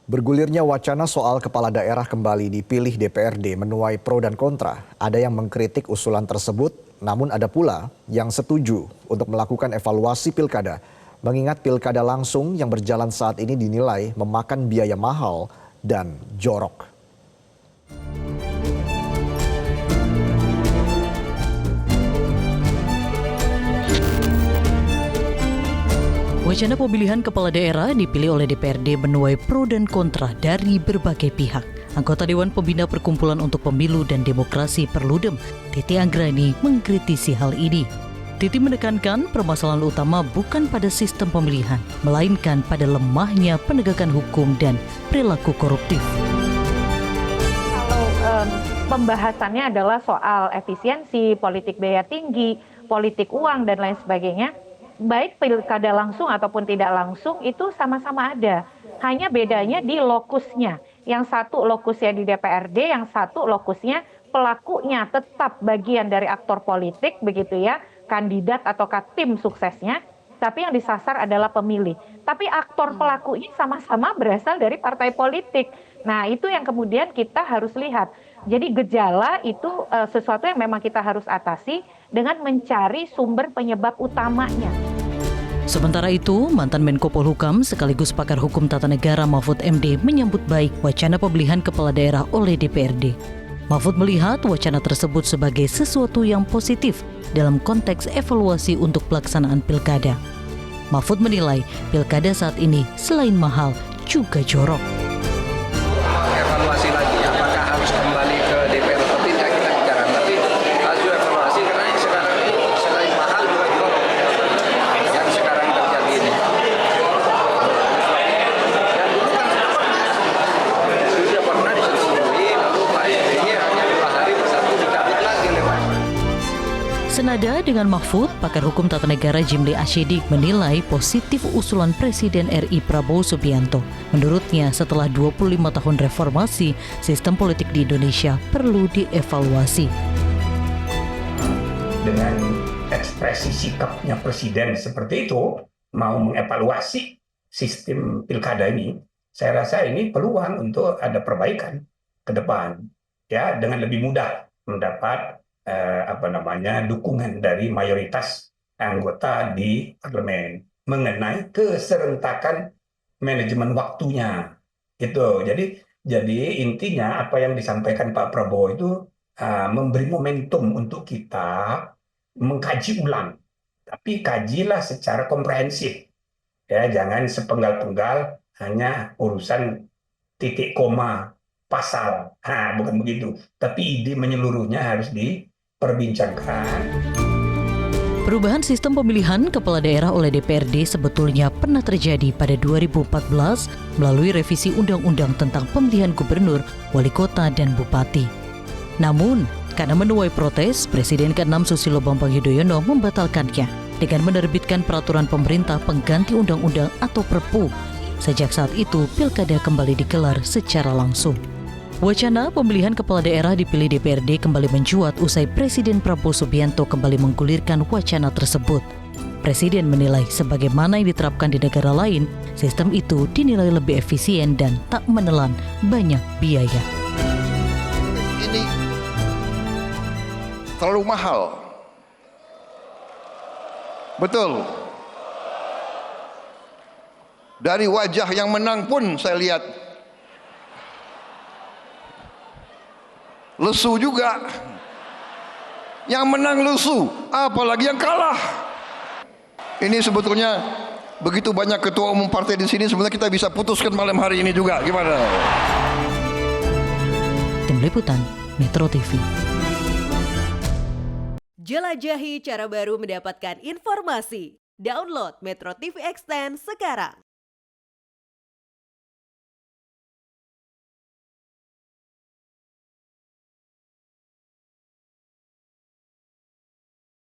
Bergulirnya wacana soal kepala daerah kembali dipilih DPRD menuai pro dan kontra. Ada yang mengkritik usulan tersebut, namun ada pula yang setuju untuk melakukan evaluasi pilkada. Mengingat pilkada langsung yang berjalan saat ini dinilai memakan biaya mahal dan jorok. Wacana pemilihan kepala daerah dipilih oleh DPRD menuai pro dan kontra dari berbagai pihak. Anggota Dewan Pembina Perkumpulan untuk Pemilu dan Demokrasi Perludem, Titi Anggrani, mengkritisi hal ini. Titi menekankan permasalahan utama bukan pada sistem pemilihan, melainkan pada lemahnya penegakan hukum dan perilaku koruptif. Kalau pembahasannya adalah soal efisiensi, politik biaya tinggi, politik uang, dan lain sebagainya, baik pilkada langsung ataupun tidak langsung itu sama-sama ada. Hanya bedanya di lokusnya. Yang satu lokusnya di DPRD, yang satu lokusnya pelakunya tetap bagian dari aktor politik, begitu ya, kandidat atau tim suksesnya, tapi yang disasar adalah pemilih. Tapi aktor pelakunya sama-sama berasal dari partai politik. Nah, itu yang kemudian kita harus lihat. Jadi gejala itu sesuatu yang memang kita harus atasi dengan mencari sumber penyebab utamanya. Sementara itu, mantan Menko Polhukam sekaligus pakar hukum tata negara Mahfud MD menyambut baik wacana pemilihan kepala daerah oleh DPRD. Mahfud melihat wacana tersebut sebagai sesuatu yang positif dalam konteks evaluasi untuk pelaksanaan pilkada. Mahfud menilai pilkada saat ini selain mahal juga jorok. Evaluasi lagi, apakah harus kembali ke DPR atau tidak, kita bicara. Tapi harus evaluasi karena sekarang ini selain mahal juga jorok yang sekarang terjadi ini. Dan dulu kan sudah pernah disetujui, lalu Pak SBY hanya 2 hari bersatu dicabut lagi oleh Pak. Senada dengan Mahfud, pakar hukum tata negara Jimli Asyedik menilai positif usulan Presiden RI Prabowo Subianto. Menurutnya, setelah 25 tahun reformasi, sistem politik di Indonesia perlu dievaluasi. Dengan ekspresi sikapnya Presiden seperti itu, mau mengevaluasi sistem pilkada ini, saya rasa ini peluang untuk ada perbaikan ke depan, ya, dengan lebih mudah mendapat dukungan dari mayoritas anggota di parlemen mengenai keserentakan manajemen waktunya. Itu. Jadi intinya apa yang disampaikan Pak Prabowo itu memberi momentum untuk kita mengkaji ulang. Tapi kajilah secara komprehensif. Ya, jangan sepenggal-penggal hanya urusan titik koma pasal. Bukan begitu. Tapi ide menyeluruhnya harus diperbincangkan. Perubahan sistem pemilihan kepala daerah oleh DPRD sebetulnya pernah terjadi pada 2014 melalui revisi Undang-Undang tentang Pemilihan Gubernur, Wali Kota, dan Bupati. Namun, karena menuai protes, Presiden ke-6 Susilo Bambang Yudhoyono membatalkannya dengan menerbitkan peraturan pemerintah pengganti undang-undang atau Perpu. Sejak saat itu, pilkada kembali digelar secara langsung. Wacana pemilihan kepala daerah dipilih DPRD kembali mencuat usai Presiden Prabowo Subianto kembali menggulirkan wacana tersebut. Presiden menilai sebagaimana yang diterapkan di negara lain, sistem itu dinilai lebih efisien dan tak menelan banyak biaya. Ini terlalu mahal. Betul. Dari wajah yang menang pun saya lihat lesu juga. Yang menang lesu, apalagi yang kalah. Ini sebetulnya begitu banyak ketua umum partai di sini, sebenarnya kita bisa putuskan malam hari ini juga. Gimana? Tim Liputan Metro TV. Jelajahi cara baru mendapatkan informasi. Download Metro TV Extend sekarang.